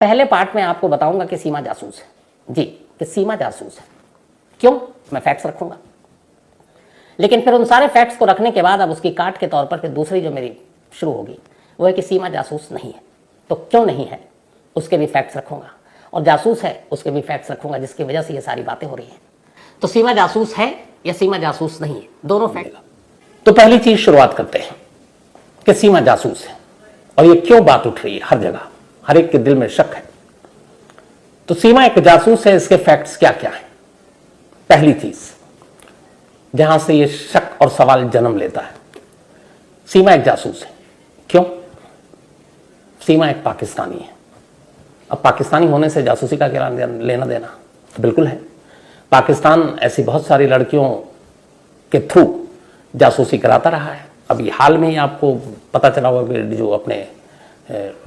पहले पार्ट में आपको बताऊंगा कि सीमा जासूस है जी, कि सीमा जासूस है। क्यों? मैं फैक्ट्स रखूंगा, लेकिन फिर उन सारे फैक्ट्स को रखने के बाद अब उसकी काट के तौर पर फिर दूसरी जो मेरी शुरू होगी वो है कि सीमा जासूस नहीं है। तो क्यों नहीं है उसके भी फैक्ट्स रखूंगा, और जासूस है उसके भी फैक्ट्स रखूंगा, जिसकी वजह से ये सारी बातें हो रही हैं। तो सीमा जासूस है या सीमा जासूस नहीं है, दोनों फैक्ट। तो पहली चीज शुरुआत करते हैं कि सीमा जासूस है, और ये क्यों बात उठ रही है हर जगह, हर एक के दिल में शक है। तो सीमा एक जासूस है, इसके फैक्ट्स क्या क्या है। पहली चीज जहां से ये शक और सवाल जन्म लेता है, सीमा एक जासूस है। क्यों? सीमा एक पाकिस्तानी है। अब पाकिस्तानी होने से जासूसी का क्या लेना देना? बिल्कुल है। पाकिस्तान ऐसी बहुत सारी लड़कियों के थ्रू जासूसी कराता रहा है। अभी हाल में ही आपको पता चला होगा कि जो अपने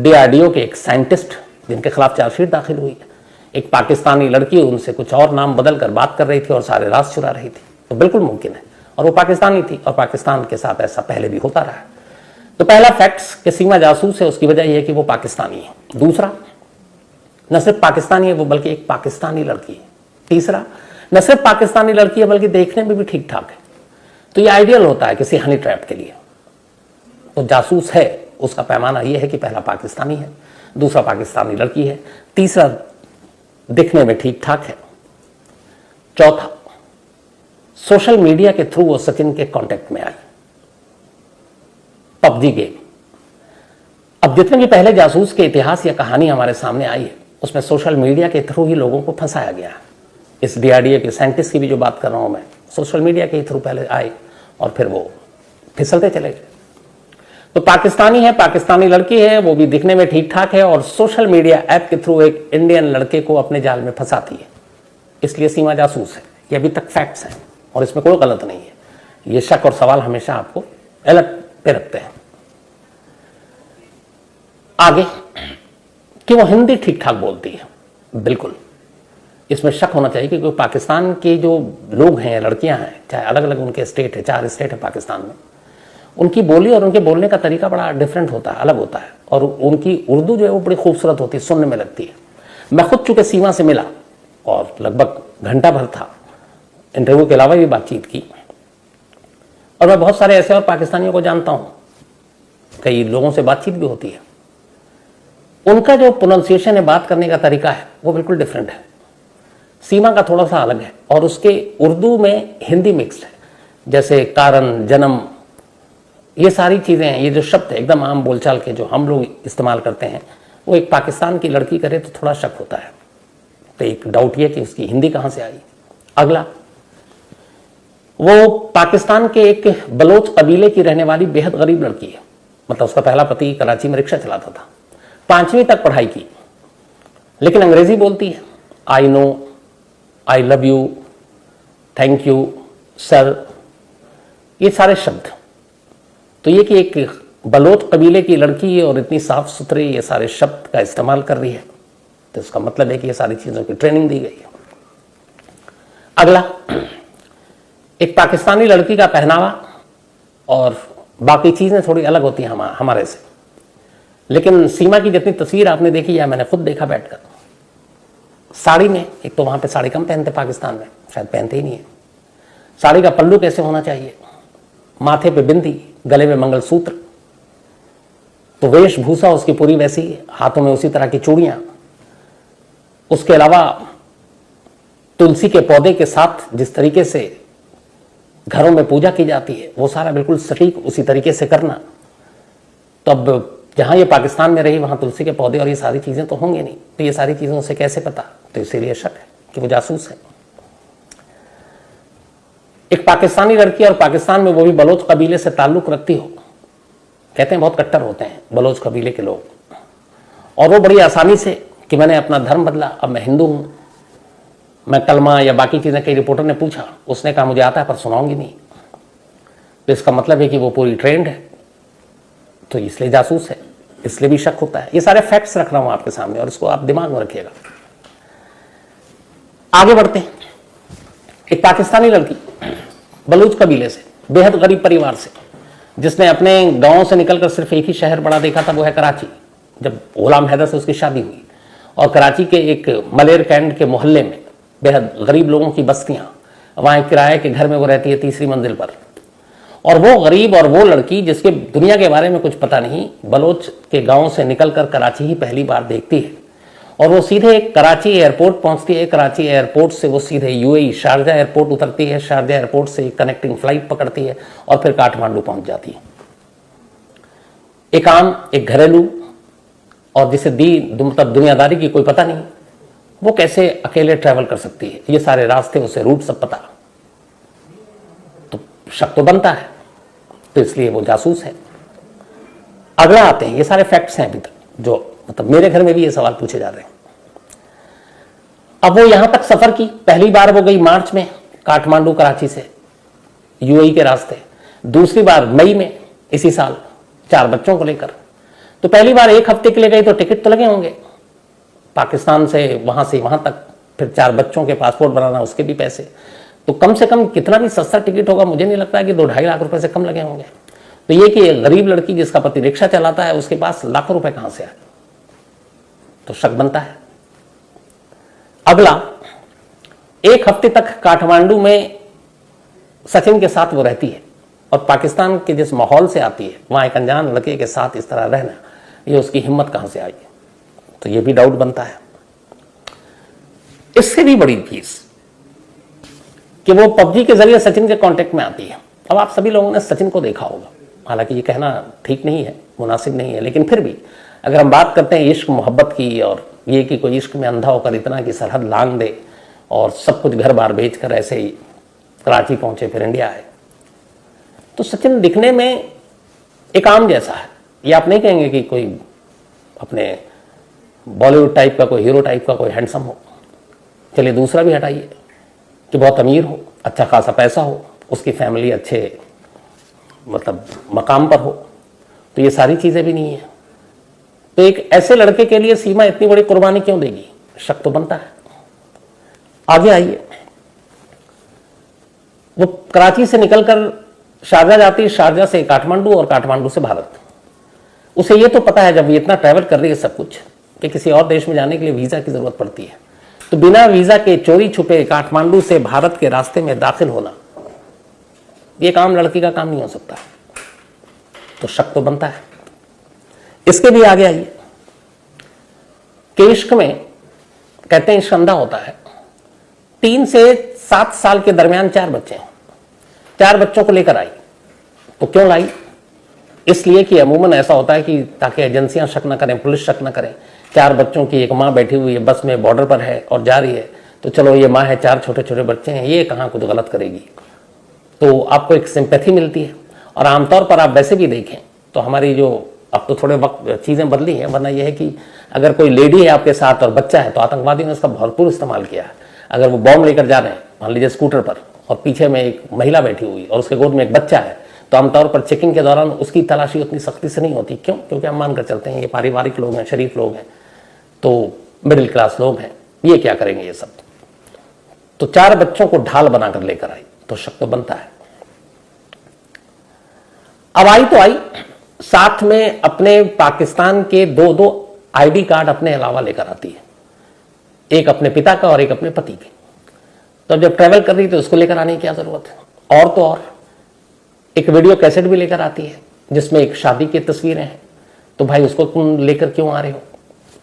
DRDO के एक साइंटिस्ट जिनके खिलाफ चार्जशीट दाखिल हुई है, एक पाकिस्तानी लड़की उनसे कुछ और नाम बदल कर बात कर रही थी और सारे राज चुरा रही थी। तो बिल्कुल मुमकिन है, और वो पाकिस्तानी थी, और पाकिस्तान के साथ ऐसा पहले भी होता रहा है। तो पहला फैक्ट्स कि सीमा जासूस है, उसकी वजह यह है कि वो पाकिस्तानी है। दूसरा, न सिर्फ पाकिस्तानी है वो, बल्कि एक पाकिस्तानी लड़की है। तीसरा, न सिर्फ पाकिस्तानी लड़की है बल्कि देखने में भी ठीक ठाक है। तो ये आइडियल होता है किसी हनी ट्रैप के लिए। तो जासूस है उसका पैमाना यह है कि पहला पाकिस्तानी है, दूसरा पाकिस्तानी लड़की है, तीसरा दिखने में ठीक ठाक है, चौथा सोशल मीडिया के थ्रू वो सचिन के कांटेक्ट में आई, PUBG गेम। अब जितने भी पहले जासूस के इतिहास या कहानी हमारे सामने आई है, उसमें सोशल मीडिया के थ्रू ही लोगों को फंसाया गया है। इस DRDO के साइंटिस्ट की भी जो बात कर रहा हूं मैं, सोशल मीडिया के थ्रू पहले आए और फिर वो फिसलते चले गए। तो पाकिस्तानी है, पाकिस्तानी लड़की है, वो भी दिखने में ठीक ठाक है, और सोशल मीडिया ऐप के थ्रू एक इंडियन लड़के को अपने जाल में फंसाती है, इसलिए सीमा जासूस है। ये अभी तक फैक्ट्स हैं और इसमें कोई गलत नहीं है। ये शक और सवाल हमेशा आपको अलर्ट पे रखते हैं। आगे कि वो हिंदी ठीक ठाक बोलती है, बिल्कुल इसमें शक होना चाहिए, क्योंकि पाकिस्तान के जो लोग हैं, लड़कियां हैं, चाहे अलग अलग उनके स्टेट है, 4 स्टेट है पाकिस्तान में, उनकी बोली और उनके बोलने का तरीका बड़ा डिफरेंट होता है, अलग होता है, और उनकी उर्दू जो है वो बड़ी खूबसूरत होती है, सुनने में लगती है। मैं खुद चूंकि सीमा से मिला और लगभग घंटा भर था, इंटरव्यू के अलावा भी बातचीत की, और मैं बहुत सारे ऐसे और पाकिस्तानियों को जानता हूं, कई लोगों से बातचीत भी होती है। उनका जो प्रोनाउंसिएशन है, बात करने का तरीका है, वो बिल्कुल डिफरेंट है। सीमा का थोड़ा सा अलग है, और उसके उर्दू में हिंदी मिक्स्ड है। जैसे कारण, जन्म, ये सारी चीजें हैं, ये जो शब्द है एकदम आम बोलचाल के जो हम लोग इस्तेमाल करते हैं, वो एक पाकिस्तान की लड़की करे तो थोड़ा शक होता है। तो एक डाउट ये कि उसकी हिंदी कहां से आई। अगला, वो पाकिस्तान के एक बलोच कबीले की रहने वाली बेहद गरीब लड़की है। मतलब उसका पहला पति कराची में रिक्शा चलाता था, 5वीं तक पढ़ाई की, लेकिन अंग्रेजी बोलती है। I know, I love you, thank you, sir, ये सारे शब्द। तो ये कि एक बलोच कबीले की लड़की है और इतनी साफ सुथरे ये सारे शब्द का इस्तेमाल कर रही है, तो इसका मतलब है कि ये सारी चीजों की ट्रेनिंग दी गई है। अगला, एक पाकिस्तानी लड़की का पहनावा और बाकी चीजें थोड़ी अलग होती हैं हमारे से, लेकिन सीमा की जितनी तस्वीर आपने देखी है, मैंने खुद देखा बैठकर, साड़ी में, एक तो वहां पे साड़ी कम पहनते पाकिस्तान में, शायद पहनते ही नहीं है। साड़ी का पल्लू कैसे होना चाहिए, माथे पे बिंदी, गले में मंगलसूत्र, तो वेशभूषा उसकी पूरी वैसी, हाथों में उसी तरह की चूड़ियां। उसके अलावा तुलसी के पौधे के साथ जिस तरीके से घरों में पूजा की जाती है, वो सारा बिल्कुल सटीक उसी तरीके से करना। तो अब जहां ये पाकिस्तान में रही वहां तुलसी के पौधे और ये सारी चीजें तो होंगे नहीं, तो ये सारी चीजों से कैसे पता? तो इसीलिए शक है कि वो जासूस है। एक पाकिस्तानी लड़की और पाकिस्तान में वो भी बलोच कबीले से ताल्लुक रखती हो, कहते हैं बहुत कट्टर होते हैं बलोच कबीले के लोग, और वो बड़ी आसानी से कि मैंने अपना धर्म बदला, अब मैं हिंदू हूं, मैं कलमा या बाकी चीजें, कई रिपोर्टर ने पूछा, उसने कहा मुझे आता है पर सुनाऊंगी नहीं। तो इसका मतलब है कि वो पूरी ट्रेंड है, तो इसलिए जासूस है, इसलिए भी शक होता है। ये सारे फैक्ट्स रख रहा हूं आपके सामने, और इसको आप दिमाग में रखिएगा। आगे बढ़ते हैं। एक पाकिस्तानी लड़की बलूच कबीले से, बेहद गरीब परिवार से, जिसने अपने गांव से निकलकर सिर्फ एक ही शहर बड़ा देखा था, वो है कराची। जब गुलाम हैदर से उसकी शादी हुई, और कराची के एक मलेर कैंट के मोहल्ले में बेहद गरीब लोगों की बस्तियां, वहाँ एक किराए के घर में वो रहती है 3री मंजिल पर। और वो गरीब और वो लड़की जिसके दुनिया के बारे में कुछ पता नहीं, बलोच के गांव से निकलकर कराची ही पहली बार देखती है और वो सीधे कराची एयरपोर्ट पहुंचती है। कराची एयरपोर्ट से वो सीधे यूएई शारजा एयरपोर्ट उतरती है, शारजा एयरपोर्ट से कनेक्टिंग फ्लाइट पकड़ती है और फिर काठमांडू पहुंच जाती है। एक आम, एक घरेलू और जिसे मतलब दुनियादारी की कोई पता नहीं, वो कैसे अकेले ट्रैवल कर सकती है? ये सारे रास्ते, उसे रूट सब पता, तो शक तो बनता है, तो इसलिए वो जासूस है। अगला आते हैं, ये सारे फैक्ट्स हैं अभी तक, जो मतलब मेरे घर में भी ये सवाल पूछे जा रहे हैं। अब वो यहां तक सफर की, पहली बार वो गई मार्च में काठमांडू कराची से यूएई के रास्ते, दूसरी बार मई में इसी साल 4 बच्चों को लेकर। तो पहली बार 1 हफ्ते के लिए गई तो टिकट तो लगे होंगे पाकिस्तान से वहां तक, फिर 4 बच्चों के पासपोर्ट बनाना, उसके भी पैसे, तो कम से कम कितना भी सस्ता टिकट होगा, मुझे नहीं लगता है कि 2-2.5 लाख रुपए से कम लगे होंगे। तो ये कि एक गरीब लड़की जिसका पति रिक्शा चलाता है, उसके पास लाखों रुपए कहां से आए, तो शक बनता है। अगला, 1 हफ्ते तक काठमांडू में सचिन के साथ वो रहती है और पाकिस्तान के जिस माहौल से आती है, वहां एक अनजान लड़के के साथ इस तरह रहना, ये उसकी हिम्मत कहां से आई, तो ये भी डाउट बनता है। इससे भी बड़ी चीज कि वो पबजी के जरिए सचिन के कांटेक्ट में आती है। अब आप सभी लोगों ने सचिन को देखा होगा, हालांकि ये कहना ठीक नहीं है, मुनासिब नहीं है, लेकिन फिर भी अगर हम बात करते हैं इश्क मोहब्बत की और ये कि कोई इश्क में अंधा होकर इतना कि सरहद लांग दे और सब कुछ घर बार बेचकर ऐसे ही कराची पहुंचे फिर इंडिया आए, तो सचिन दिखने में एक आम जैसा है। ये आप नहीं कहेंगे कि कोई अपने बॉलीवुड टाइप का, कोई हीरो टाइप का, कोई हैंडसम हो। चलिए दूसरा भी हटाइए कि बहुत अमीर हो, अच्छा खासा पैसा हो, उसकी फैमिली अच्छे मतलब मकाम पर हो, तो ये सारी चीजें भी नहीं है। तो एक ऐसे लड़के के लिए सीमा इतनी बड़ी कुर्बानी क्यों देगी, शक तो बनता है। आगे आइए, वो कराची से निकलकर शारजा जाती है, शारजा से काठमांडू और काठमांडू से भारत। उसे ये तो पता है जब ये इतना ट्रैवल कर रही है सब कुछ, कि किसी और देश में जाने के लिए वीजा की जरूरत पड़ती है, तो बिना वीजा के चोरी छुपे काठमांडू से भारत के रास्ते में दाखिल होना ये एक आम लड़की का काम नहीं हो सकता, तो शक तो बनता है। इसके भी आगे आइए कि इश्क में कहते हैं इश्क अंधा होता है। 3 से 7 साल के दरमियान 4 बच्चे हैं, 4 बच्चों को लेकर आई। तो क्यों लाई? इसलिए कि अमूमन ऐसा होता है कि ताकि एजेंसियां शक न करें, पुलिस शक न करें। 4 बच्चों की एक माँ बैठी हुई है बस में, बॉर्डर पर है और जा रही है, तो चलो ये माँ है, 4 छोटे छोटे बच्चे हैं, ये कहाँ कुछ गलत करेगी, तो आपको एक सिंपैथी मिलती है। और आमतौर पर आप वैसे भी देखें तो हमारी जो अब तो थोड़े वक्त चीज़ें बदली हैं, वरना यह है कि अगर कोई लेडी है आपके साथ और बच्चा है तो आतंकवादियों ने इसका भरपूर इस्तेमाल किया है। अगर वो बॉम्ब लेकर जा रहे हैं मान लीजिए स्कूटर पर और पीछे में एक महिला बैठी हुई और उसके गोद में एक बच्चा है, तो आमतौर पर चेकिंग के दौरान उसकी तलाशी उतनी सख्ती से नहीं होती। क्यों? क्योंकि हम मानकर चलते हैं ये पारिवारिक लोग हैं, शरीफ लोग हैं, तो मिडिल क्लास लोग हैं, ये क्या करेंगे ये सब। तो 4 बच्चों को ढाल बनाकर लेकर आई, तो शक तो बनता है। अब आई तो आई, साथ में अपने पाकिस्तान के 2 आईडी कार्ड अपने अलावा लेकर आती है, एक अपने पिता का और एक अपने पति के। तो जब ट्रैवल कर रही तो उसको लेकर आने की क्या जरूरत है। और तो और एक वीडियो कैसेट भी लेकर आती है जिसमें एक शादी की तस्वीरें हैं, तो भाई उसको तुम लेकर क्यों आ रहे हो।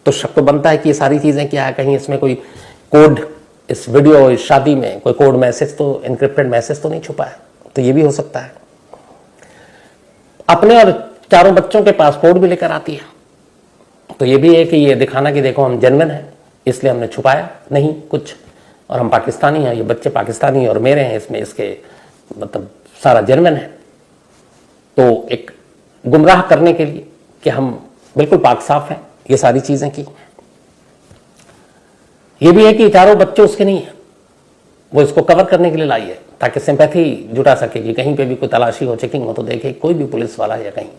तो शक तो बनता है कि ये सारी चीजें क्या है, कहीं इसमें कोई कोड, इस वीडियो इस शादी में कोई कोड मैसेज तो, इनक्रिप्टेड मैसेज तो नहीं छुपा है, तो ये भी हो सकता है। अपने और 4 बच्चों के पासपोर्ट भी लेकर आती है, तो ये भी है कि ये दिखाना कि देखो हम जेन्युइन हैं, इसलिए हमने छुपाया नहीं कुछ, और हम पाकिस्तानी हैं, ये बच्चे पाकिस्तानी और मेरे हैं, इसमें इसके मतलब सारा जेन्युइन है। तो एक गुमराह करने के लिए कि हम बिल्कुल पाक साफ हैं, ये सारी चीजें की। ये भी है कि 4 बच्चे उसके नहीं है, वो इसको कवर करने के लिए लाई है ताकि सिंपैथी जुटा सके कि कहीं पे भी कोई तलाशी हो, चेकिंग हो, तो देखे कोई भी पुलिस वाला या कहीं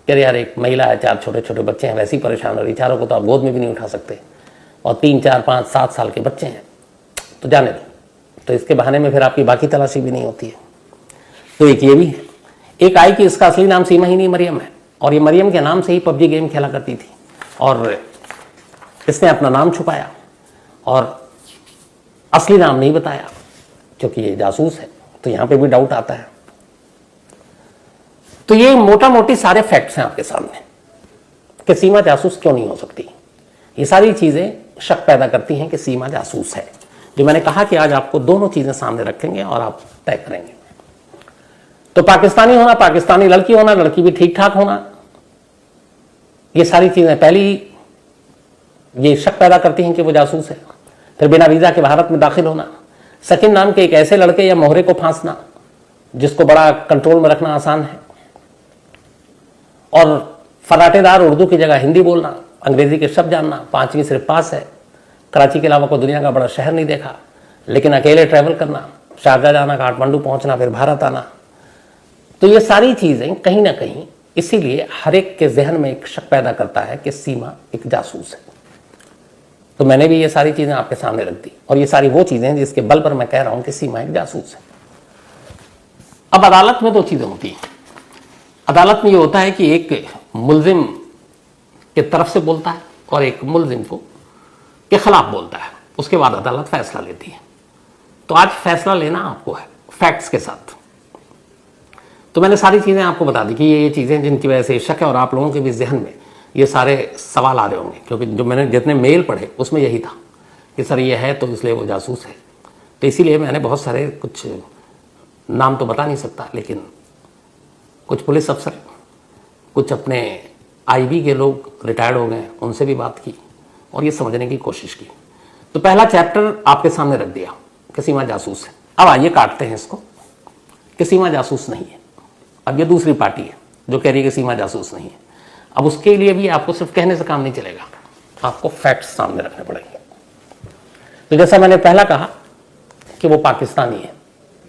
कि यार एक महिला है, 4 छोटे छोटे बच्चे हैं, वैसे ही परेशान हो रही, 4 को तो आप गोद में भी नहीं उठा सकते, और 3, 4, 5, 7 साल के बच्चे हैं, तो जाने दो। तो इसके बहाने में फिर आपकी बाकी तलाशी भी नहीं होती है। तो एक ये भी है। एक आई कि इसका असली नाम सीमा ही नहीं मरियम है, और ये मरियम के नाम से ही पबजी गेम खेला करती थी, और इसने अपना नाम छुपाया और असली नाम नहीं बताया क्योंकि ये जासूस है, तो यहां पे भी डाउट आता है। तो ये मोटा मोटी सारे फैक्ट्स हैं आपके सामने कि सीमा जासूस क्यों नहीं हो सकती। ये सारी चीजें शक पैदा करती हैं कि सीमा जासूस है। जो मैंने कहा कि आज आपको दोनों चीजें सामने रखेंगे और आप तय करेंगे। तो पाकिस्तानी होना, पाकिस्तानी लड़की होना, लड़की भी ठीक ठाक होना, ये सारी चीजें पहली ये शक पैदा करती हैं कि वो जासूस है। फिर बिना वीजा के भारत में दाखिल होना, सचिन नाम के एक ऐसे लड़के या मोहरे को फांसना जिसको बड़ा कंट्रोल में रखना आसान है, और फराटेदार उर्दू की जगह हिंदी बोलना, अंग्रेजी के शब्द जानना, 5वीं सिर्फ पास है, कराची के अलावा कोई दुनिया का बड़ा शहर नहीं देखा, लेकिन अकेले ट्रैवल करना, शारजा जाना, काठमांडू पहुंचना, फिर भारत आना। तो ये सारी चीजें कहीं ना कहीं इसीलिए हर एक के जहन में एक शक पैदा करता है कि सीमा एक जासूस है। तो मैंने भी ये सारी चीजें आपके सामने रख दी, और ये सारी वो चीजें हैं जिसके बल पर मैं कह रहा हूं कि सीमा एक जासूस है। अब अदालत में दो चीजें होती हैं। अदालत में ये होता है कि एक मुल्जिम के तरफ से बोलता है और एक मुल्जिम को के खिलाफ बोलता है, उसके बाद अदालत फैसला लेती है। तो आज फैसला लेना आपको है फैक्ट्स के साथ। तो मैंने सारी चीजें आपको बता दी कि ये चीजें जिनकी वजह से शक है, और आप लोगों के भी जहन में ये सारे सवाल आ रहे होंगे, क्योंकि जो मैंने जितने मेल पढ़े उसमें यही था कि सर ये है तो इसलिए वो जासूस है। तो इसीलिए मैंने बहुत सारे, कुछ नाम तो बता नहीं सकता, लेकिन कुछ पुलिस अफसर, कुछ अपने आईबी के लोग रिटायर्ड हो गए, उनसे भी बात की और ये समझने की कोशिश की। तो पहला चैप्टर आपके सामने रख दिया कि सीमा जासूस है। अब आइए काटते हैं इसको कि सीमा जासूस नहीं है। अब ये दूसरी पार्टी है जो कह रही है कि सीमा जासूस नहीं है। अब उसके लिए भी आपको सिर्फ कहने से काम नहीं चलेगा, आपको फैक्ट्स सामने रखने पड़ेंगे। तो जैसा मैंने पहला कहा कि वो पाकिस्तानी है,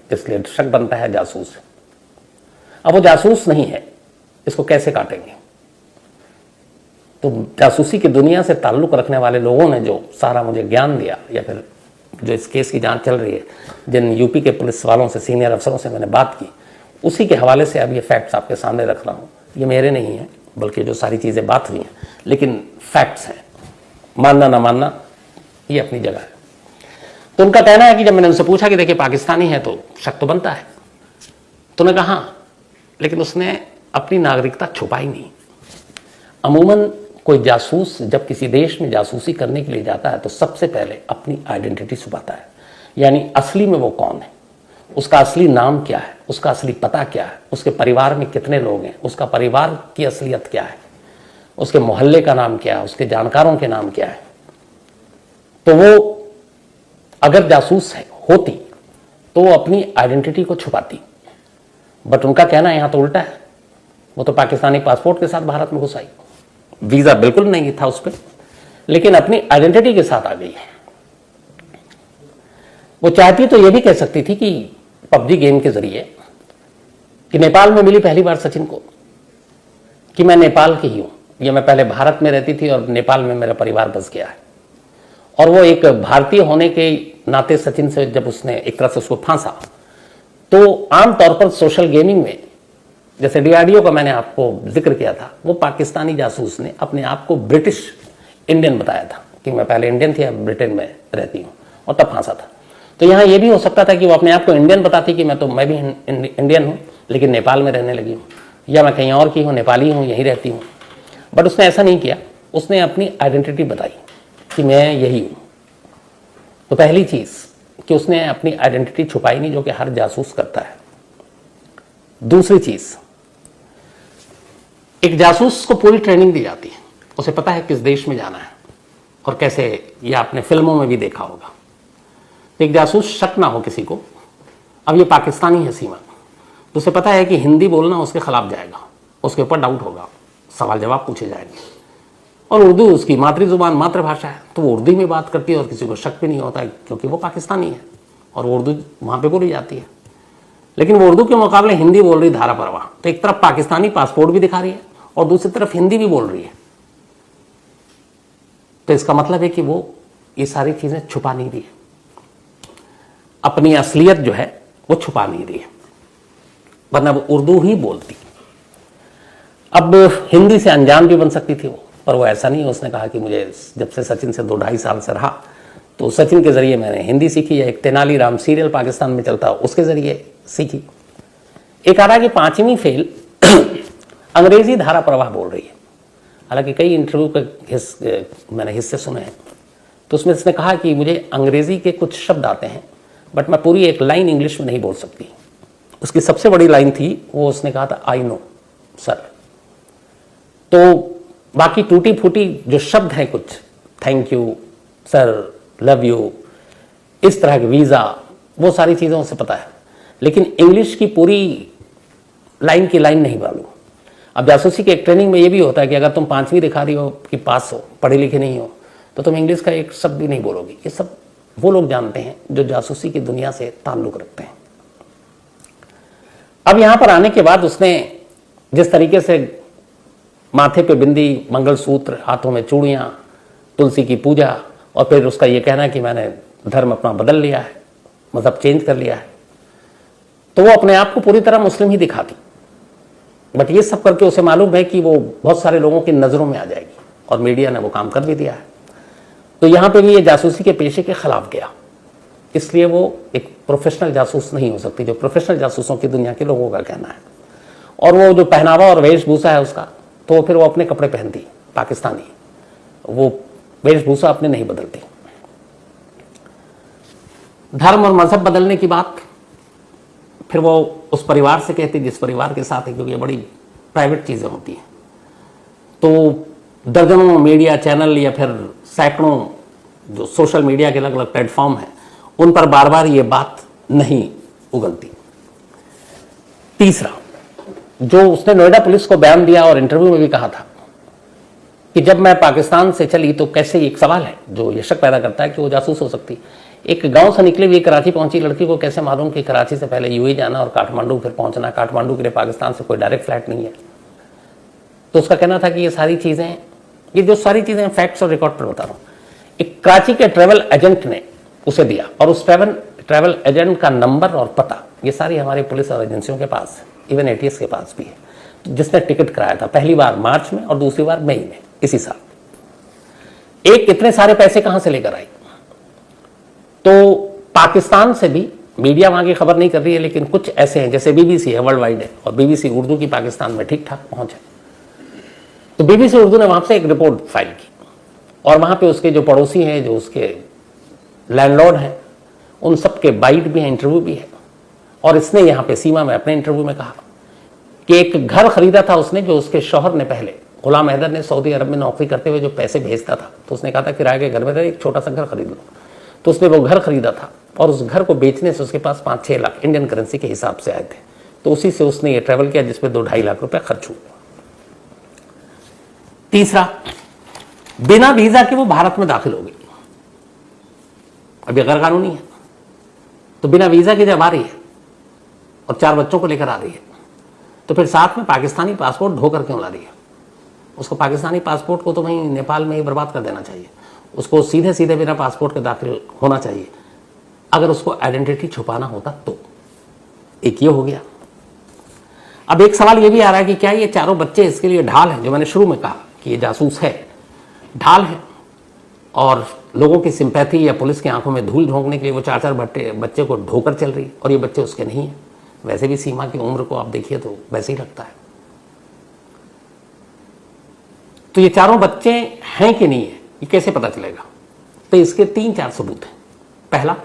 इसलिए शक बनता है जासूस है। अब वो जासूस नहीं है, इसको कैसे काटेंगे? तो जासूसी की दुनिया से ताल्लुक रखने वाले लोगों ने जो सारा मुझे ज्ञान दिया, या फिर जो इस केस की जांच चल रही है, जिन यूपी के पुलिस वालों से, सीनियर अफसरों से मैंने बात की, उसी के हवाले से अब ये फैक्ट्स आपके सामने रख रहा हूँ। ये मेरे नहीं हैं, बल्कि जो सारी चीज़ें बात हुई हैं, लेकिन फैक्ट्स हैं, मानना ना मानना ये अपनी जगह है। तो उनका कहना है कि जब मैंने उनसे पूछा कि देखिए पाकिस्तानी है तो शक तो बनता है, तो उन्होंने कहा हाँ, लेकिन उसने अपनी नागरिकता छुपाई नहीं। अमूमन कोई जासूस जब किसी देश में जासूसी करने के लिए जाता है तो सबसे पहले अपनी आइडेंटिटी छुपाता है, यानी असली में वो कौन है, उसका असली नाम क्या है, उसका असली पता क्या है, उसके परिवार में कितने लोग हैं, उसका परिवार की असलियत क्या है, उसके मोहल्ले का नाम क्या है, उसके जानकारों के नाम क्या है। तो वो अगर जासूस होती तो वो अपनी आइडेंटिटी को छुपाती, बट उनका कहना यहां तो उल्टा है। वो तो पाकिस्तानी पासपोर्ट के साथ भारत में घुस आई, वीजा बिल्कुल नहीं था उस पर, लेकिन अपनी आइडेंटिटी के साथ आ गई है। वो चाहती तो ये भी कह सकती थी कि पबजी गेम के जरिए, कि नेपाल में मिली पहली बार सचिन को कि मैं नेपाल की ही हूं, या मैं पहले भारत में रहती थी और नेपाल में मेरा परिवार बस गया है। और वो एक भारतीय होने के नाते सचिन से जब उसने एक तरह से उसको फांसा, तो आमतौर पर सोशल गेमिंग में, जैसे डीआरडीओ का मैंने आपको जिक्र किया था, वो पाकिस्तानी जासूस ने अपने आप को ब्रिटिश इंडियन बताया था कि मैं पहले इंडियन थी, अब ब्रिटेन में रहती हूँ, और तब फांसा था। तो यहाँ ये भी हो सकता था कि वो अपने आप को इंडियन बताती कि मैं भी इंडियन हूँ लेकिन नेपाल में रहने लगी हूँ, या मैं कहीं और की हूँ, नेपाली हूँ, यहीं रहती हूँ। बट उसने ऐसा नहीं किया, उसने अपनी आइडेंटिटी बताई कि मैं यही हूँ। तो पहली चीज़ कि उसने अपनी आइडेंटिटी छुपाई नहीं, जो कि हर जासूस करता है। दूसरी चीज़, एक जासूस को पूरी ट्रेनिंग दी जाती है, उसे पता है किस देश में जाना है और कैसे, या आपने फिल्मों में भी देखा होगा। एक जासूस शक ना हो किसी को, अब ये पाकिस्तानी है सीमा, तो उसे पता है कि हिंदी बोलना उसके खिलाफ जाएगा, उसके ऊपर डाउट होगा, सवाल जवाब पूछे जाएंगे, और उर्दू उसकी मातृ जुबान, मातृभाषा है, तो वो उर्दू में बात करती है और किसी को शक भी नहीं होता है, क्योंकि वो पाकिस्तानी है और वो उर्दू वहाँ पे बोली जाती है। लेकिन वो उर्दू के मुकाबले हिंदी बोल रही धारा परवाह, तो एक तरफ पाकिस्तानी पासपोर्ट भी दिखा रही है और दूसरी तरफ हिंदी भी बोल रही है। तो इसका मतलब है कि वो ये सारी चीजें छुपा नहीं रही है, अपनी असलियत जो है वो छुपा नहीं रही है, वरना वो उर्दू ही बोलती। अब हिंदी से अनजान भी बन सकती थी वो, पर वो ऐसा नहीं है। उसने कहा कि मुझे जब से सचिन से 2-2.5 साल से रहा, तो सचिन के ज़रिए मैंने हिंदी सीखी, या एक तेनालीराम सीरियल पाकिस्तान में चलता उसके ज़रिए सीखी। एक आ रहा कि 5वीं फेल अंग्रेजी धारा प्रवाह बोल रही है। हालांकि कई इंटरव्यू के मैंने हिस्से सुने हैं, तो उसमें इसने कहा कि मुझे अंग्रेजी के कुछ शब्द आते हैं, बट मैं पूरी एक लाइन इंग्लिश में नहीं बोल सकती। उसकी सबसे बड़ी लाइन थी वो, उसने कहा था आई नो सर। तो बाकी टूटी फूटी जो शब्द हैं, कुछ thank you sir, love you, इस तरह के वीज़ा, वो सारी चीज़ें उसे पता है, लेकिन इंग्लिश की पूरी लाइन की लाइन नहीं मालूम। अब जासूसी के एक ट्रेनिंग में ये भी होता है कि अगर तुम 5वीं दिखा रही हो कि पास हो, पढ़े लिखे नहीं हो, तो तुम इंग्लिश का एक शब्द भी नहीं बोलोगी। ये सब वो लोग जानते हैं जो जासूसी की दुनिया से ताल्लुक़ रखते हैं। अब यहां पर आने के बाद उसने जिस तरीके से माथे पे बिंदी, मंगलसूत्र, हाथों में चूड़ियां, तुलसी की पूजा, और फिर उसका ये कहना कि मैंने धर्म अपना बदल लिया है, मजहब चेंज कर लिया है, तो वो अपने आप को पूरी तरह मुस्लिम ही दिखाती। बट ये सब करके उसे मालूम है कि वो बहुत सारे लोगों की नज़रों में आ जाएगी, और मीडिया ने वो काम कर भी दिया है। तो यहाँ पे भी ये जासूसी के पेशे के खिलाफ गया, इसलिए वो एक प्रोफेशनल जासूस नहीं हो सकती, जो प्रोफेशनल जासूसों की दुनिया के लोगों का कहना है। और वो जो पहनावा और वेशभूषा है उसका, तो फिर वो अपने कपड़े पहनती पाकिस्तानी, वो वेशभूषा अपने नहीं बदलती। धर्म और मजहब बदलने की बात फिर वो उस परिवार से कहती जिस परिवार के साथ है, क्योंकि ये बड़ी प्राइवेट चीज़ें होती हैं। तो दर्जनों मीडिया चैनल या फिर सैकड़ों जो सोशल मीडिया के अलग अलग प्लेटफॉर्म हैं, उन पर बार बार ये बात नहीं उगलती। तीसरा, जो उसने नोएडा पुलिस को बयान दिया और इंटरव्यू में भी कहा था कि जब मैं पाकिस्तान से चली, तो कैसे, एक सवाल है जो ये शक पैदा करता है कि वो जासूस हो सकती। एक गांव से निकली हुई कराची पहुंची लड़की को कैसे मालूम कि कराची से पहले यूएई जाना और काठमांडू फिर पहुंचना, काठमांडू के लिए पाकिस्तान से कोई डायरेक्ट फ्लाइट नहीं है। तो उसका कहना था कि ये सारी चीज़ें, ये जो सारी चीज़ें फैक्ट्स और रिकॉर्ड पर बता रहा हूँ, एक कराची के ट्रैवल एजेंट ने उसे दिया, और उस ट्रैवल एजेंट का नंबर और पता ये सारी हमारी पुलिस और एजेंसियों के पास है, इवन एटीएस के पास भी है, जिसने टिकट कराया था पहली बार मार्च में और दूसरी बार मई में इसी साल। एक इतने सारे पैसे कहां से लेकर आई? तो पाकिस्तान से भी मीडिया वहां की खबर नहीं कर रही है, लेकिन कुछ ऐसे हैं, जैसे बीबीसी है, वर्ल्ड वाइड है, और बीबीसी उर्दू की पाकिस्तान में ठीक ठाक पहुंच है। तो बीबीसी उर्दू ने वहां से एक रिपोर्ट फाइल की, और वहां पे उसके जो पड़ोसी हैं, जो उसके लैंडलॉर्ड हैं, उन सब के बाइट भी हैं, इंटरव्यू भी है। और इसने यहाँ पे सीमा में अपने इंटरव्यू में कहा कि एक घर खरीदा था उसने, जो उसके शौहर ने पहले, गुलाम हैदर ने सऊदी अरब में नौकरी करते हुए जो पैसे भेजता था, तो उसने कहा था किराए के घर में एक छोटा सा घर खरीद लो। तो उसने वो घर खरीदा था, और उस घर को बेचने से उसके पास 5-6 लाख इंडियन करेंसी के हिसाब से आए थे। तो उसी से उसने ये ट्रैवल किया, जिसमें 2-2.5 लाख रुपए खर्च हुए। तीसरा, बिना वीजा के वो भारत में दाखिल हो गई, अभी गैर कानूनी है। तो बिना वीजा के जब आ रही है और 4 बच्चों को लेकर आ रही है, तो फिर साथ में पाकिस्तानी पासपोर्ट ढोकर क्यों ला रही है? उसको पाकिस्तानी पासपोर्ट को तो वहीं नेपाल में ही बर्बाद कर देना चाहिए, उसको सीधे सीधे बिना पासपोर्ट के दाखिल होना चाहिए, अगर उसको आइडेंटिटी छुपाना होता तो। एक ये हो गया। अब एक सवाल ये भी आ रहा है कि क्या ये चारों बच्चे इसके लिए ढाल हैं? जो मैंने शुरू में कहा कि ये जासूस है, ढाल है, और लोगों की सिंपैथी या पुलिस की आंखों में धूल झोंकने के लिए वो 4-4 बच्चे को ढोकर चल रही है, और ये बच्चे उसके नहीं हैं। वैसे भी सीमा की उम्र को आप देखिए तो वैसे ही लगता है। तो ये चारों बच्चे हैं कि नहीं है, ये कैसे पता चलेगा? तो इसके 3-4 सबूत हैं। पहला,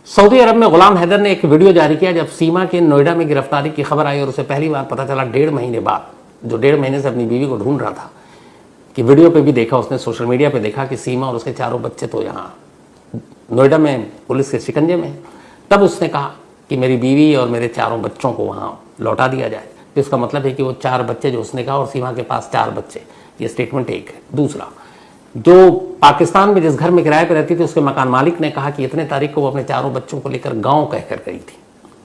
सऊदी अरब में गुलाम हैदर ने एक वीडियो जारी किया जब सीमा के नोएडा में गिरफ्तारी की खबर आई, और उसे पहली बार पता चला 1.5 महीने बाद, जो 1.5 महीने से अपनी बीवी को ढूंढ रहा था, कि वीडियो पे भी देखा उसने, सोशल मीडिया पे देखा कि सीमा और उसके चारों बच्चे तो यहाँ नोएडा में पुलिस के शिकंजे में। तब उसने कहा कि मेरी बीवी और मेरे चारों बच्चों को वहाँ लौटा दिया जाए। तो इसका मतलब है कि वो 4 बच्चे जो उसने कहा, और सीमा के पास 4 बच्चे, ये स्टेटमेंट एक है। दूसरा, जो पाकिस्तान में जिस घर में किराए पर रहती थी, उसके मकान मालिक ने कहा कि इतने तारीख को वो अपने चारों बच्चों को लेकर गाँव कहकर गई थी।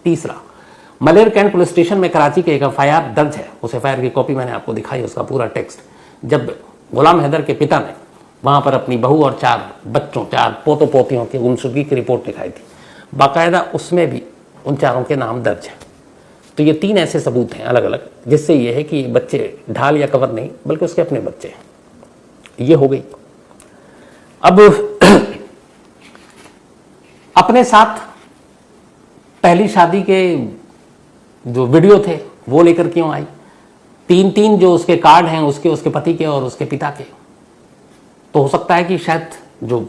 तीसरा, मलेर कैंट पुलिस स्टेशन में कराची के एक FIR दर्ज है, उस FIR की कॉपी मैंने आपको दिखाई, उसका पूरा टेक्स्ट। जब गुलाम हैदर के पिता ने वहाँ पर अपनी बहू और 4 बच्चों, 4 पोतों पोतियों की गुमशुदगी की रिपोर्ट लिखाई थी, बाकायदा उसमें भी उन चारों के नाम दर्ज हैं। तो ये 3 ऐसे सबूत हैं अलग अलग, जिससे ये है कि बच्चे ढाल या कवर नहीं बल्कि उसके अपने बच्चे हैं। ये हो गई। अब अपने साथ पहली शादी के जो वीडियो थे वो लेकर क्यों आई? 3 जो उसके कार्ड हैं उसके पति के और उसके पिता के, तो हो सकता है कि शायद जो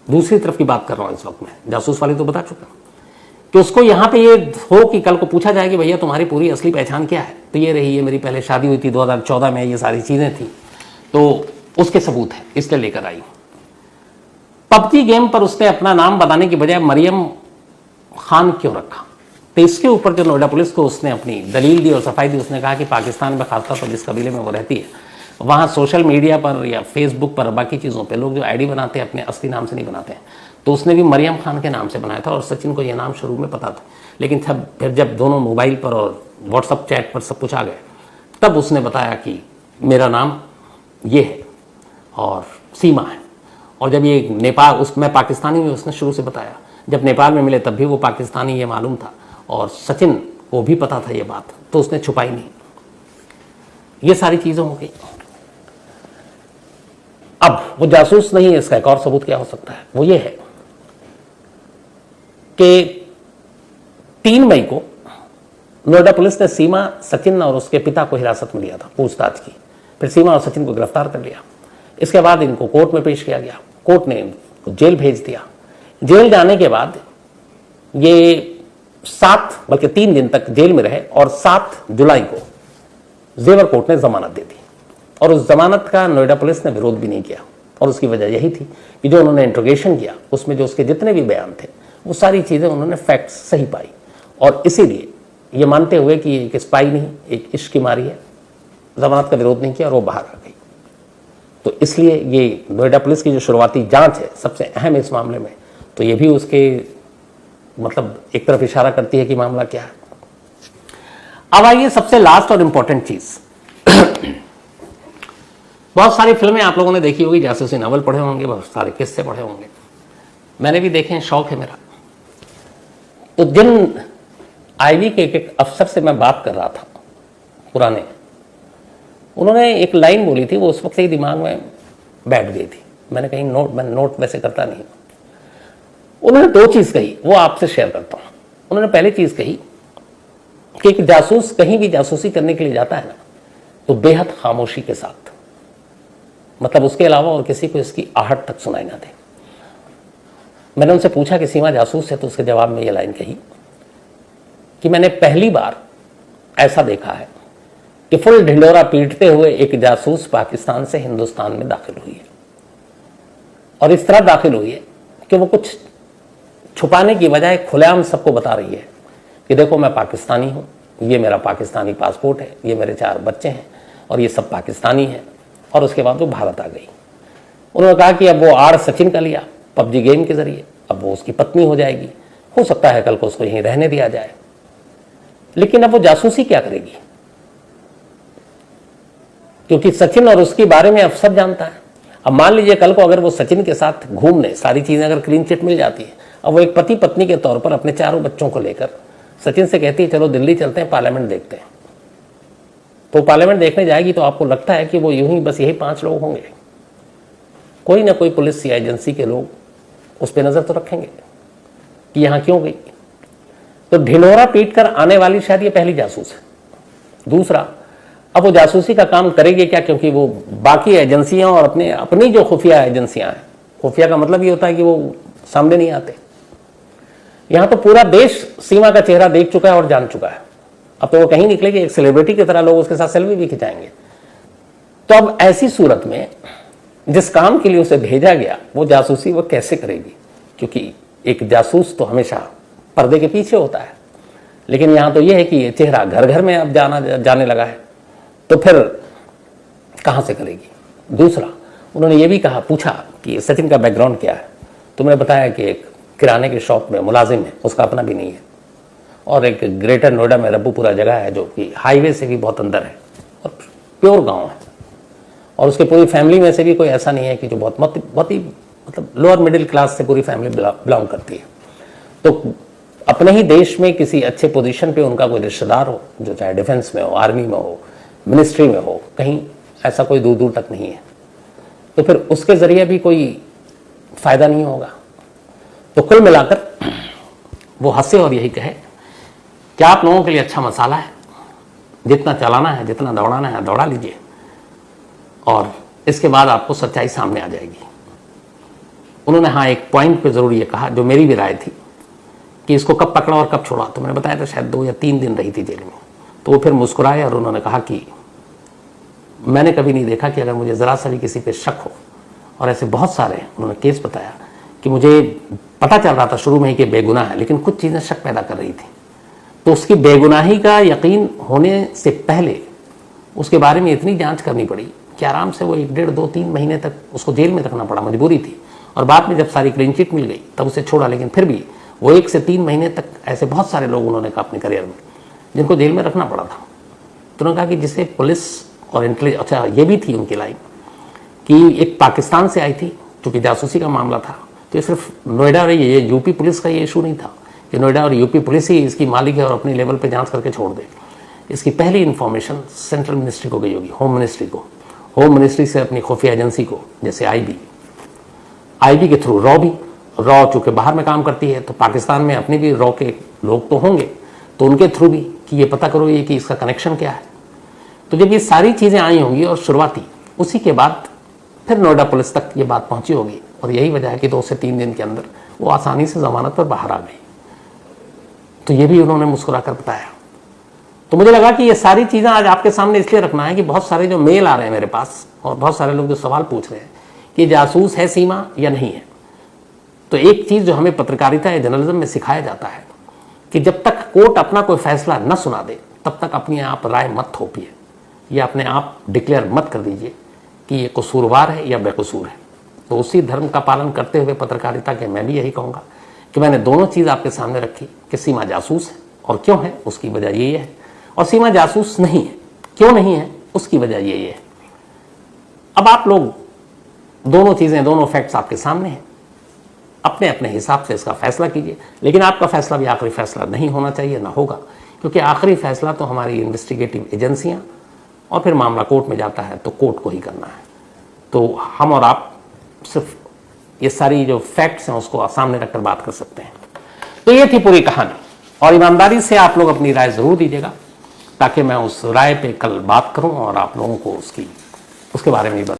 दूसरी तरफ की बात कर रहा हूं इस वक्त में, जासूस वाली तो बता चुका कि उसको यहां पे ये हो कि कल को पूछा जाए कि भैया तुम्हारी पूरी असली पहचान क्या है, तो ये रही, ये मेरी पहले शादी हुई थी 2014 में, ये सारी चीजें थी, तो उसके सबूत है, इसलिए लेकर आई। पबजी गेम पर उसने अपना नाम बताने की बजाय मरियम खान क्यों रखा? तो इसके ऊपर जो नोएडा पुलिस को उसने अपनी दलील दी और सफाई दी, उसने कहा कि पाकिस्तान में खासतौर पर जिस कबीले में वो रहती है, वहाँ सोशल मीडिया पर या फेसबुक पर बाकी चीज़ों पे लोग जो आईडी बनाते हैं अपने असली नाम से नहीं बनाते हैं, तो उसने भी मरियम खान के नाम से बनाया था और सचिन को यह नाम शुरू में पता था, लेकिन फिर जब दोनों मोबाइल पर और व्हाट्सअप चैट पर सब कुछ आ गए, तब उसने बताया कि मेरा नाम ये है और सीमा है। और जब ये नेपाल, उसमें पाकिस्तानी में उसने शुरू से बताया, जब नेपाल में मिले तब भी वो पाकिस्तानी ये मालूम था और सचिन को भी पता था ये बात, तो उसने छुपाई नहीं। ये सारी चीज़ें हो गई। अब वो जासूस नहीं है, इसका एक और सबूत क्या हो सकता है? वो ये है कि 3 मई को नोएडा पुलिस ने सीमा, सचिन और उसके पिता को हिरासत में लिया था, पूछताछ की, फिर सीमा और सचिन को गिरफ्तार कर लिया। इसके बाद इनको कोर्ट में पेश किया गया, कोर्ट ने इनको जेल भेज दिया। जेल जाने के बाद ये 3 दिन तक जेल में रहे और 7 जुलाई को जेवर कोर्ट ने जमानत दे दी और उस जमानत का नोएडा पुलिस ने विरोध भी नहीं किया। और उसकी वजह यही थी कि जो उन्होंने इंट्रोगेशन किया उसमें जो उसके जितने भी बयान थे वो सारी चीज़ें उन्होंने फैक्ट्स सही पाई और इसीलिए ये मानते हुए कि एक स्पाई नहीं, एक इश्क की मारी है, जमानत का विरोध नहीं किया और वो बाहर आ गई। तो इसलिए ये नोएडा पुलिस की जो शुरुआती जांच है सबसे अहम इस मामले में, तो ये भी उसके मतलब एक तरफ इशारा करती है कि मामला क्या है। अब आइए सबसे लास्ट और इंपॉर्टेंट चीज। बहुत सारी फिल्में आप लोगों ने देखी होगी, जासूसी नॉवल पढ़े होंगे, बहुत सारे किस्से पढ़े होंगे, मैंने भी देखे हैं, शौक है मेरा। तो जिन आईवी के एक अफसर से मैं बात कर रहा था पुराने, उन्होंने एक लाइन बोली थी, वो उस वक्त ही दिमाग में बैठ गई थी, मैंने कहीं मैं नोट वैसे करता नहीं। उन्होंने 2 चीज कही, वो आपसे शेयर करता हूं। उन्होंने पहली चीज कही कि एक जासूस कहीं भी जासूसी करने के लिए जाता है ना, तो बेहद खामोशी के साथ, मतलब उसके अलावा और किसी को इसकी आहट तक सुनाई ना दे। मैंने उनसे पूछा कि सीमा जासूस है, तो उसके जवाब में ये लाइन कही कि मैंने पहली बार ऐसा देखा है कि फुल ढिंडोरा पीटते हुए एक जासूस पाकिस्तान से हिंदुस्तान में दाखिल हुई है और इस तरह दाखिल हुई है कि वो कुछ छुपाने की बजाय खुलेआम सबको बता रही है कि देखो मैं पाकिस्तानी हूं, ये मेरा पाकिस्तानी पासपोर्ट है, ये मेरे 4 बच्चे हैं और ये सब पाकिस्तानी हैं। और उसके बाद वो भारत आ गई। उन्होंने कहा कि अब वो आड़ सचिन का लिया पबजी गेम के जरिए, अब वो उसकी पत्नी हो जाएगी, हो सकता है कल को उसको यहीं रहने दिया जाए, लेकिन अब वो जासूसी क्या करेगी? क्योंकि सचिन और उसके बारे में अब सब जानता है। अब मान लीजिए कल को अगर वो सचिन के साथ घूमने, सारी चीजें अगर क्लीन चिट मिल जाती है, अब वो एक पति पत्नी के तौर पर अपने 4 बच्चों को लेकर सचिन से कहती है चलो दिल्ली चलते हैं, पार्लियामेंट देखते हैं, तो पार्लियामेंट देखने जाएगी तो आपको लगता है कि वो यूं ही बस यही 5 लोग होंगे? कोई ना कोई पुलिस या एजेंसी के लोग उस पर नजर तो रखेंगे कि यहां क्यों गई। तो ढिंढोरा पीट कर आने वाली शायद ये पहली जासूस है। दूसरा, अब वो जासूसी का काम करेगी क्या? क्योंकि वो बाकी एजेंसियां और अपनी जो खुफिया एजेंसियां हैं, खुफिया का मतलब ये होता है कि वो सामने नहीं आते। यहां तो पूरा देश सीमा का चेहरा देख चुका है और जान चुका है। अब तो वो कहीं निकलेगी एक सेलिब्रिटी की तरह, लोग उसके साथ सेल्फी भी खिंचाएंगे। तो अब ऐसी सूरत में जिस काम के लिए उसे भेजा गया वो जासूसी वो कैसे करेगी? क्योंकि एक जासूस तो हमेशा पर्दे के पीछे होता है, लेकिन यहां तो यह है कि ये चेहरा घर घर में अब जाने लगा है, तो फिर कहां से करेगी? दूसरा, उन्होंने ये भी कहा, पूछा कि सचिन का बैकग्राउंड क्या है, तो मैंने बताया कि एक किराने की शॉप में मुलाजिम है, उसका अपना भी नहीं है, और एक ग्रेटर नोएडा में रब्बूपुरा जगह है जो कि हाईवे से भी बहुत अंदर है और प्योर गांव है, और उसके पूरी फैमिली में से भी कोई ऐसा नहीं है कि जो बहुत ही मतलब लोअर मिडिल क्लास से पूरी फैमिली बिलोंग करती है। तो अपने ही देश में किसी अच्छे पोजीशन पे उनका कोई रिश्तेदार हो, जो चाहे डिफेंस में हो, आर्मी में हो, मिनिस्ट्री में हो, कहीं ऐसा कोई दूर दूर तक नहीं है, तो फिर उसके जरिए भी कोई फायदा नहीं होगा। तो कुल मिलाकर वो हंसे और यही कहे कि आप लोगों के लिए अच्छा मसाला है, जितना चलाना है, जितना दौड़ाना है दौड़ा लीजिए, और इसके बाद आपको सच्चाई सामने आ जाएगी। उन्होंने हाँ एक पॉइंट पे जरूर ये कहा, जो मेरी भी राय थी, कि इसको कब पकड़ा और कब छोड़ा। तो मैंने बताया था शायद 2 या 3 दिन रही थी जेल में। तो वो फिर मुस्कुराए और उन्होंने कहा कि मैंने कभी नहीं देखा कि अगर मुझे ज़रा सा भी किसी पे शक हो, और ऐसे बहुत सारे उन्होंने केस बताया कि मुझे पता चल रहा था शुरू में ही कि बेगुनाह है, लेकिन कुछ चीज़ें शक पैदा कर रही थी। तो उसकी बेगुनाही का यकीन होने से पहले उसके बारे में इतनी जांच करनी पड़ी कि आराम से वो 1, 1.5, 2, 3 महीने तक उसको जेल में रखना पड़ा, मजबूरी थी। और बाद में जब सारी क्लीन चिट मिल गई तब उसे छोड़ा, लेकिन फिर भी वो 1 से 3 महीने तक ऐसे बहुत सारे लोग उन्होंने कहा अपने करियर में जिनको जेल में रखना पड़ा था। तो उन्होंने कहा कि जिसे पुलिस और इंटेलिजेंस, अच्छा ये भी थी उनकी लाइन कि एक पाकिस्तान से आई थी, चूंकि जासूसी का मामला था, तो ये सिर्फ नोएडा और ये यूपी पुलिस का ये इशू नहीं था कि नोएडा और यूपी पुलिस ही इसकी मालिक है और अपनी लेवल पे जांच करके छोड़ दे। इसकी पहली इन्फॉर्मेशन सेंट्रल मिनिस्ट्री को गई होगी, होम मिनिस्ट्री को, होम मिनिस्ट्री से अपनी खुफिया एजेंसी को, जैसे आईबी के थ्रू रॉ चूंकि बाहर में काम करती है, तो पाकिस्तान में अपने भी रॉ के लोग तो होंगे, तो उनके थ्रू भी कि ये पता करो ये कि इसका कनेक्शन क्या है। तो जब ये सारी चीज़ें आई होंगी और शुरुआती, उसी के बाद फिर नोएडा पुलिस तक ये बात पहुंची होगी, और यही वजह है कि 2 से 3 दिन के अंदर वो आसानी से जमानत पर बाहर आ गई। तो ये भी उन्होंने मुस्कुरा कर बताया। तो मुझे लगा कि ये सारी चीज़ें आज आपके सामने इसलिए रखना है कि बहुत सारे जो मेल आ रहे हैं मेरे पास और बहुत सारे लोग जो सवाल पूछ रहे हैं कि जासूस है सीमा या नहीं है। तो एक चीज़ जो हमें पत्रकारिता या जर्नलिज्म में सिखाया जाता है कि जब तक कोर्ट अपना कोई फैसला न सुना दे तब तक अपनी आप राय मत थोपिए, या अपने आप डिक्लेयर मत कर दीजिए कि ये कसूरवार है या बेकसूर है। तो उसी धर्म का पालन करते हुए पत्रकारिता के मैं भी यही कहूँगा कि मैंने दोनों चीज़ आपके सामने रखी कि सीमा जासूस है और क्यों है, उसकी वजह यही है, और सीमा जासूस नहीं है, क्यों नहीं है, उसकी वजह यही है। अब आप लोग दोनों चीज़ें, दोनों फैक्ट्स आपके सामने हैं, अपने अपने हिसाब से इसका फैसला कीजिए। लेकिन आपका फैसला भी आखिरी फैसला नहीं होना चाहिए, ना होगा, क्योंकि आखिरी फैसला तो हमारी इन्वेस्टिगेटिव एजेंसियां, और फिर मामला कोर्ट में जाता है तो कोर्ट को ही करना है। तो हम और आप सिर्फ ये सारी जो फैक्ट्स हैं उसको सामने रखकर बात कर सकते हैं। तो ये थी पूरी कहानी, और ईमानदारी से आप लोग अपनी राय जरूर दीजिएगा ताकि मैं उस राय पे कल बात करूं और आप लोगों को उसके बारे में भी